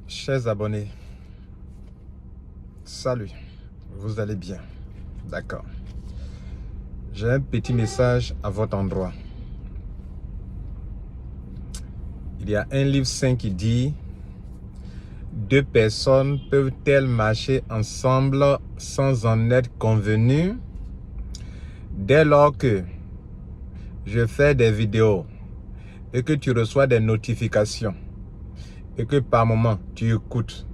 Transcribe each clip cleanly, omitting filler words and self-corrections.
Chers abonnés, salut, vous allez bien? D'accord. J'ai un petit message à votre endroit. Il y a un livre saint qui dit: deux personnes peuvent-elles marcher ensemble sans en être convenues? Dès lors que je fais des vidéos et que tu reçois des notifications et que par moment tu écoutes,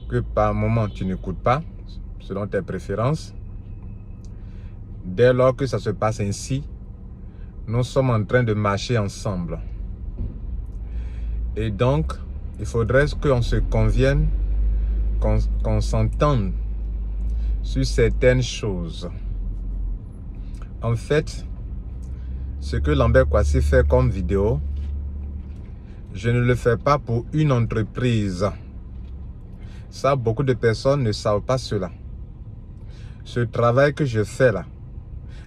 que par moment tu n'écoutes pas, selon tes préférences, dès lors que ça se passe ainsi, nous sommes en train de marcher ensemble. Et donc, il faudrait qu'on se convienne, qu'on s'entende sur certaines choses. En fait, ce que Lambert Kouassi fait comme vidéo, je ne le fais pas pour une entreprise. Ça, beaucoup de personnes ne savent pas cela. Ce travail que je fais là,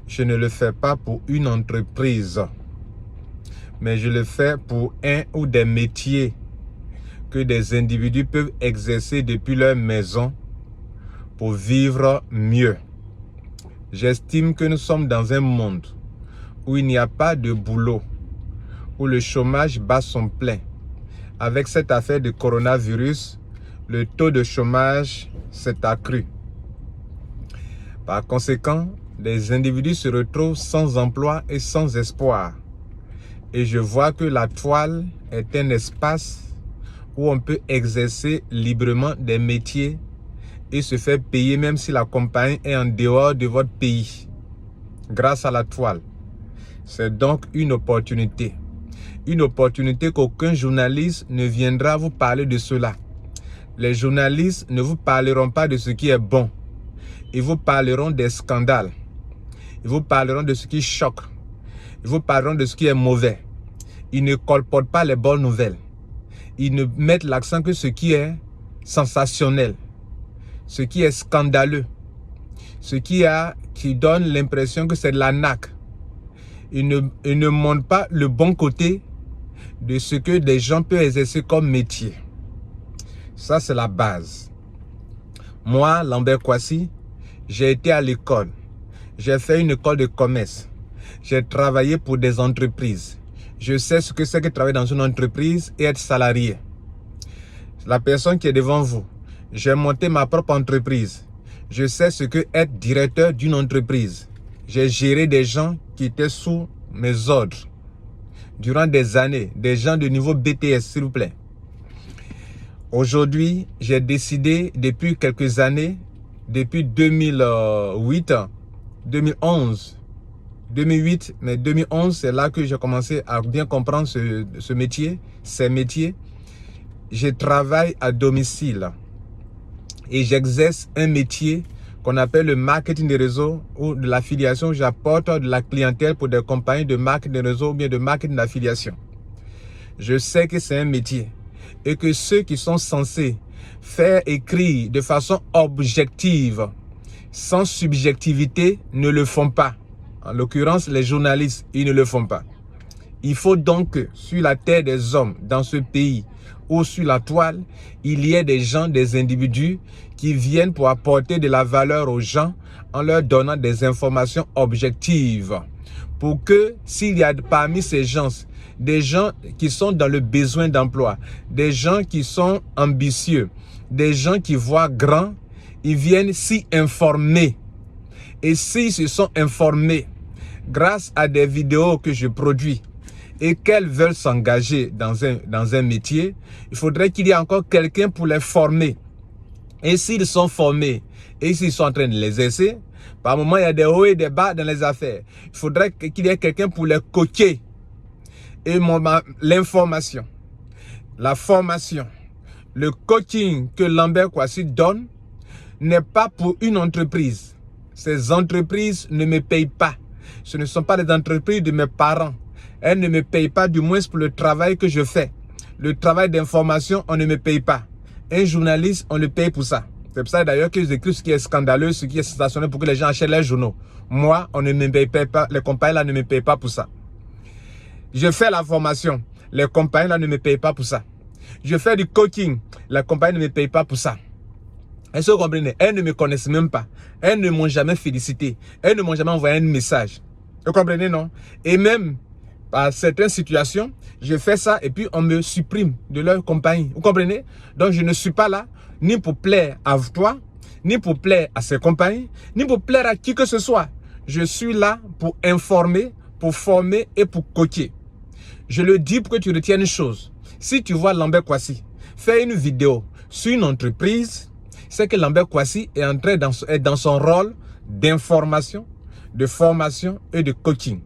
je ne le fais pas pour une entreprise, mais je le fais pour un ou des métiers que des individus peuvent exercer depuis leur maison pour vivre mieux. J'estime que nous sommes dans un monde où il n'y a pas de boulot, où le chômage bat son plein. Avec cette affaire de coronavirus, le taux de chômage s'est accru. Par conséquent, les individus se retrouvent sans emploi et sans espoir. Et je vois que la toile est un espace où on peut exercer librement des métiers et se faire payer même si la compagnie est en dehors de votre pays. Grâce à la toile. C'est donc une opportunité. Une opportunité qu'aucun journaliste ne viendra vous parler de cela. Les journalistes ne vous parleront pas de ce qui est bon. Ils vous parleront des scandales. Ils vous parleront de ce qui choque. Ils vous parleront de ce qui est mauvais. Ils ne colportent pas les bonnes nouvelles. Ils ne mettent l'accent que ce qui est sensationnel, ce qui est scandaleux, ce qui donne l'impression que c'est de l'arnaque. Ils ne montrent pas le bon côté de ce que des gens peuvent exercer comme métier. Ça, c'est la base. Moi, Lambert Kouassi, j'ai été à l'école. J'ai fait une école de commerce. J'ai travaillé pour des entreprises. Je sais ce que c'est que travailler dans une entreprise et être salarié. La personne qui est devant vous, j'ai monté ma propre entreprise. Je sais ce que être directeur d'une entreprise. J'ai géré des gens qui étaient sous mes ordres durant des années, des gens de niveau BTS, s'il vous plaît. Aujourd'hui, j'ai décidé depuis quelques années, depuis 2008, 2011, 2008, mais 2011, c'est là que j'ai commencé à bien comprendre ce métier, ces métiers. Je travaille à domicile et j'exerce un métier qu'on appelle le marketing de réseau ou de l'affiliation. J'apporte de la clientèle pour des compagnies de marketing de réseau ou bien de marketing d'affiliation. Je sais que c'est un métier et que ceux qui sont censés faire écrire de façon objective, sans subjectivité, ne le font pas. En l'occurrence, les journalistes, ils ne le font pas. Il faut donc que sur la terre des hommes, dans ce pays, ou sur la toile, il y ait des gens, des individus qui viennent pour apporter de la valeur aux gens en leur donnant des informations objectives. Pour que s'il y a parmi ces gens, des gens qui sont dans le besoin d'emploi, des gens qui sont ambitieux, des gens qui voient grand, ils viennent s'y informer. Et s'ils se sont informés grâce à des vidéos que je produis, et qu'elles veulent s'engager dans un métier, il faudrait qu'il y ait encore quelqu'un pour les former. Et s'ils sont formés, et s'ils sont en train de l'exercer, par moment, il y a des hauts et des bas dans les affaires. Il faudrait qu'il y ait quelqu'un pour les coacher. Et l'information, la formation, le coaching que Lambert Kouassi donne n'est pas pour une entreprise. Ces entreprises ne me payent pas. Ce ne sont pas des entreprises de mes parents. Elles ne me payent pas, du moins pour le travail que je fais. Le travail d'information, on ne me paye pas. Un journaliste, on le paye pour ça. C'est pour ça d'ailleurs que j'écris ce qui est scandaleux, ce qui est sensationnel pour que les gens achètent les journaux. Moi, on ne me paye pas, les compagnies là ne me payent pas pour ça. Je fais la formation. Les compagnies là ne me payent pas pour ça. Je fais du coaching. La compagnie ne me paye pas pour ça. Est-ce que vous comprenez? Elles ne me connaissent même pas. Elles ne m'ont jamais félicité. Elles ne m'ont jamais envoyé un message. Vous comprenez, non? Et même, par certaines situations, je fais ça et puis on me supprime de leur compagnie. Vous comprenez? Donc, je ne suis pas là ni pour plaire à toi, ni pour plaire à ces compagnies, ni pour plaire à qui que ce soit. Je suis là pour informer, pour former et pour coacher. Je le dis pour que tu retiennes une chose. Si tu vois Lambert Kouassi faire une vidéo sur une entreprise, c'est que Lambert Kouassi est entré dans son rôle d'information, de formation et de coaching.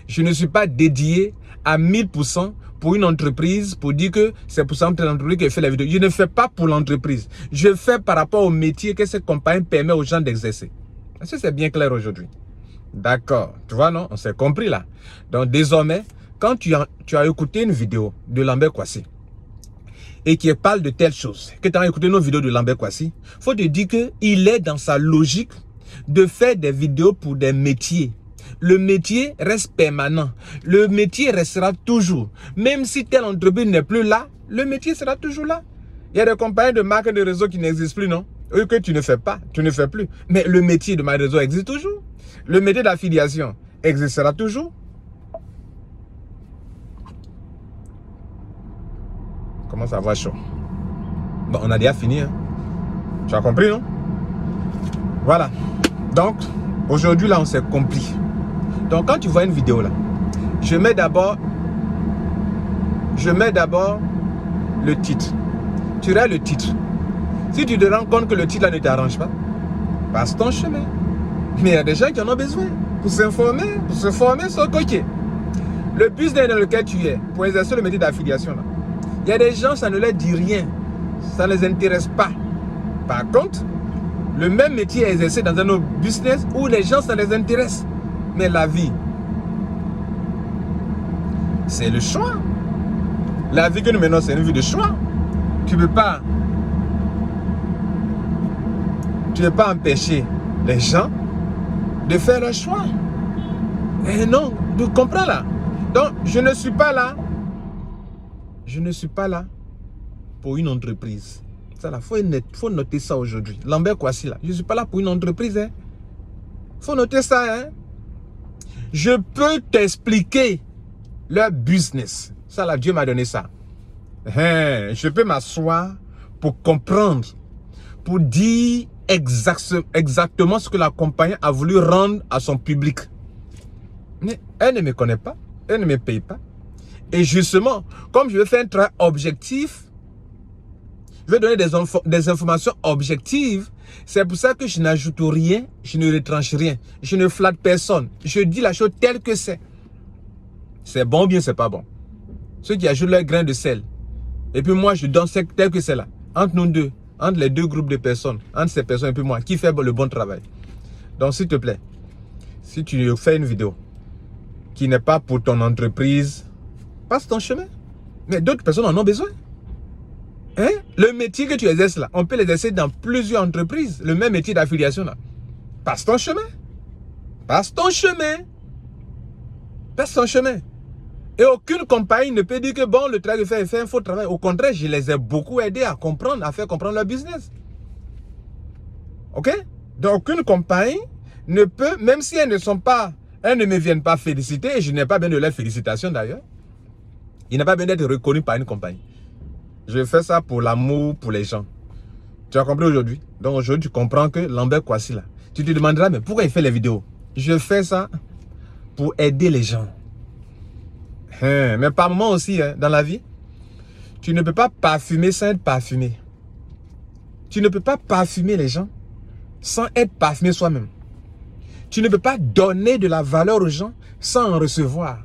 Je ne suis pas dédié à 1000% pour une entreprise, pour dire que c'est pour ça que l'entreprise qui fait la vidéo. Je ne fais pas pour l'entreprise. Je fais par rapport au métier que cette compagnie permet aux gens d'exercer. Est-ce que c'est bien clair aujourd'hui? D'accord. Tu vois, non? On s'est compris là. Donc, désormais, quand tu as écouté une vidéo de Lambert Kouassi et qui parle de telle chose, que tu as écouté nos vidéos de Lambert Kouassi, il faut te dire qu'il est dans sa logique de faire des vidéos pour des métiers. Le métier reste permanent. Le métier restera toujours. Même si telle entreprise n'est plus là, le métier sera toujours là. Il y a des compagnies de marque de réseau qui n'existent plus, non? Eux que tu ne fais pas, tu ne fais plus. Mais le métier de marque de réseau existe toujours. Le métier d'affiliation existera toujours. Comment ça va chaud? Bon, on a déjà fini. Hein? Tu as compris, non? Voilà. Donc, aujourd'hui, là, on s'est compris. Donc, quand tu vois une vidéo, là, je mets d'abord le titre. Tu regardes le titre. Si tu te rends compte que le titre, là, ne t'arrange pas, passe ton chemin. Mais il y a des gens qui en ont besoin pour s'informer, pour se former sur le côté. Le business dans lequel tu es, pour exercer le métier d'affiliation, là, il y a des gens, ça ne leur dit rien. Ça ne les intéresse pas. Par contre, le même métier est exercé dans un autre business où les gens, ça les intéresse. Mais la vie, c'est le choix. La vie que nous menons, c'est une vie de choix. Tu ne peux pas empêcher les gens de faire leur choix. Et non, tu comprends là. Donc, je ne suis pas là. Je ne suis pas là pour une entreprise. Ça là, faut noter ça aujourd'hui. Lambert Kouassi là, je ne suis pas là pour une entreprise. Hein. Faut noter ça. Hein. Je peux t'expliquer leur business. Ça là, Dieu m'a donné ça. Hein, je peux m'asseoir pour comprendre, pour dire exactement ce que la compagnie a voulu rendre à son public. Mais elle ne me connaît pas, elle ne me paye pas. Et justement, comme je veux faire un travail objectif, je vais donner des informations objectives. C'est pour ça que je n'ajoute rien, je ne retranche rien. Je ne flatte personne. Je dis la chose telle que c'est. C'est bon ou bien c'est pas bon. Ceux qui ajoutent leur grain de sel. Et puis moi, je donne tel que c'est là. Entre nous deux, entre les deux groupes de personnes, entre ces personnes et puis moi, qui fait le bon travail. Donc s'il te plaît, si tu fais une vidéo qui n'est pas pour ton entreprise, passe ton chemin. Mais d'autres personnes en ont besoin. Hein? Le métier que tu exerces là, on peut l'exercer dans plusieurs entreprises. Le même métier d'affiliation là. Passe ton chemin. Passe ton chemin. Passe ton chemin. Et aucune compagnie ne peut dire que bon, le travail de faire est fait un faux travail. Au contraire, je les ai beaucoup aidés à comprendre, à faire comprendre leur business. Ok? Donc aucune compagnie ne peut, même si elles ne me viennent pas féliciter, et je n'ai pas besoin de leurs félicitations d'ailleurs. Il n'a pas besoin d'être reconnu par une compagnie. Je fais ça pour l'amour, pour les gens. Tu as compris aujourd'hui? Donc aujourd'hui, tu comprends que Lambert Kouassi là, tu te demanderas, mais pourquoi il fait les vidéos? Je fais ça pour aider les gens. Mais par moment aussi, hein, dans la vie, tu ne peux pas parfumer sans être parfumé. Tu ne peux pas parfumer les gens sans être parfumé soi-même. Tu ne peux pas donner de la valeur aux gens sans en recevoir.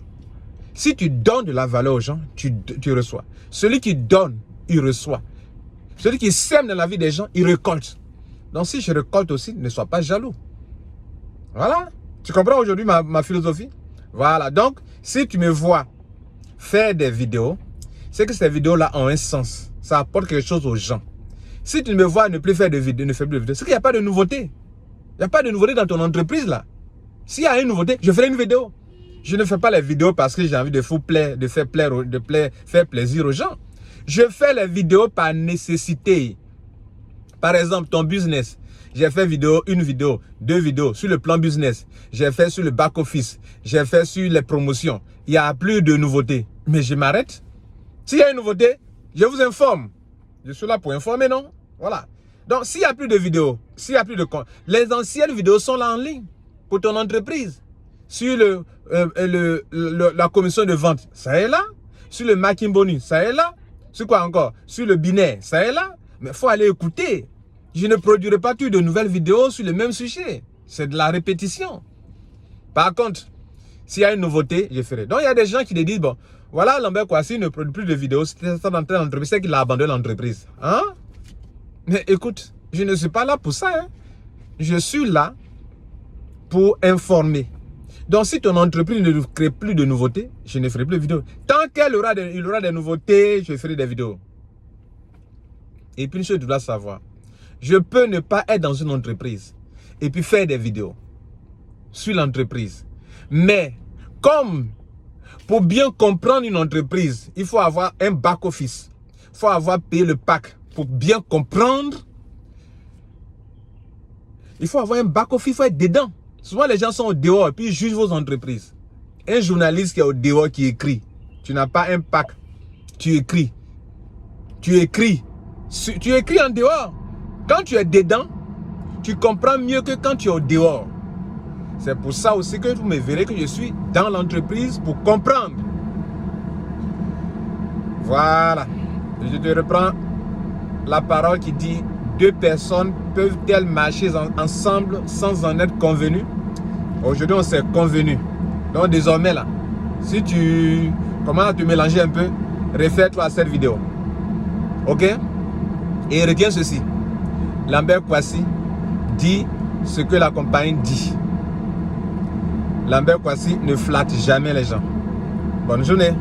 Si tu donnes de la valeur aux gens, tu reçois. Celui qui donne, il reçoit. Celui qui sème dans la vie des gens, il récolte. Donc si je récolte aussi, ne sois pas jaloux. Voilà. Tu comprends aujourd'hui ma philosophie? Voilà. Donc, si tu me vois faire des vidéos, c'est que ces vidéos-là ont un sens. Ça apporte quelque chose aux gens. Si tu me vois ne plus faire de vidéos, c'est qu'il n'y a pas de nouveauté. Il n'y a pas de nouveauté dans ton entreprise là. S'il y a une nouveauté, je ferai une vidéo. Je ne fais pas les vidéos parce que j'ai envie de faire plaisir aux gens. Je fais les vidéos par nécessité. Par exemple, ton business. J'ai fait une vidéo, 2 vidéos sur le plan business. J'ai fait sur le back-office. J'ai fait sur les promotions. Il n'y a plus de nouveautés. Mais je m'arrête. S'il y a une nouveauté, je vous informe. Je suis là pour informer, non? Voilà. Donc, s'il n'y a plus de vidéos, s'il n'y a plus de... Les anciennes vidéos sont là en ligne pour ton entreprise. Sur la commission de vente, ça est là. Sur le marketing bonus, ça est là. Sur quoi encore? Sur le binaire, ça est là. Mais il faut aller écouter. Je ne produirai pas de nouvelles vidéos sur le même sujet. C'est de la répétition. Par contre, s'il y a une nouveauté, je ferai. Donc, il y a des gens qui te disent, bon, voilà, Lambert Kouassi ne produit plus de vidéos. C'est ça dans l'entreprise, c'est qu'il a abandonné l'entreprise. Hein? Mais écoute, je ne suis pas là pour ça. Hein? Je suis là pour informer. Donc, si ton entreprise ne crée plus de nouveautés, je ne ferai plus de vidéos. Tant qu'il aura des nouveautés, je ferai des vidéos. Et puis, une chose, tu dois savoir. Je peux ne pas être dans une entreprise et puis faire des vidéos sur l'entreprise. Mais, comme pour bien comprendre une entreprise, il faut avoir un back-office. Il faut avoir payé le pack pour bien comprendre. Il faut avoir un back-office, il faut être dedans. Souvent, les gens sont au dehors et puis ils jugent vos entreprises. Un journaliste qui est au dehors qui écrit. Tu n'as pas un pack. Tu écris. Tu écris. Tu écris en dehors. Quand tu es dedans, tu comprends mieux que quand tu es au dehors. C'est pour ça aussi que vous me verrez que je suis dans l'entreprise pour comprendre. Voilà. Je te reprends la parole qui dit: 2 personnes peuvent-elles marcher ensemble sans en être convenues? Aujourd'hui, on s'est convenu. Donc désormais là, si tu commences à te mélanger un peu, réfère-toi à cette vidéo. Ok? Et retiens ceci. Lambert Kouassi dit ce que la compagnie dit. Lambert Kouassi ne flatte jamais les gens. Bonne journée.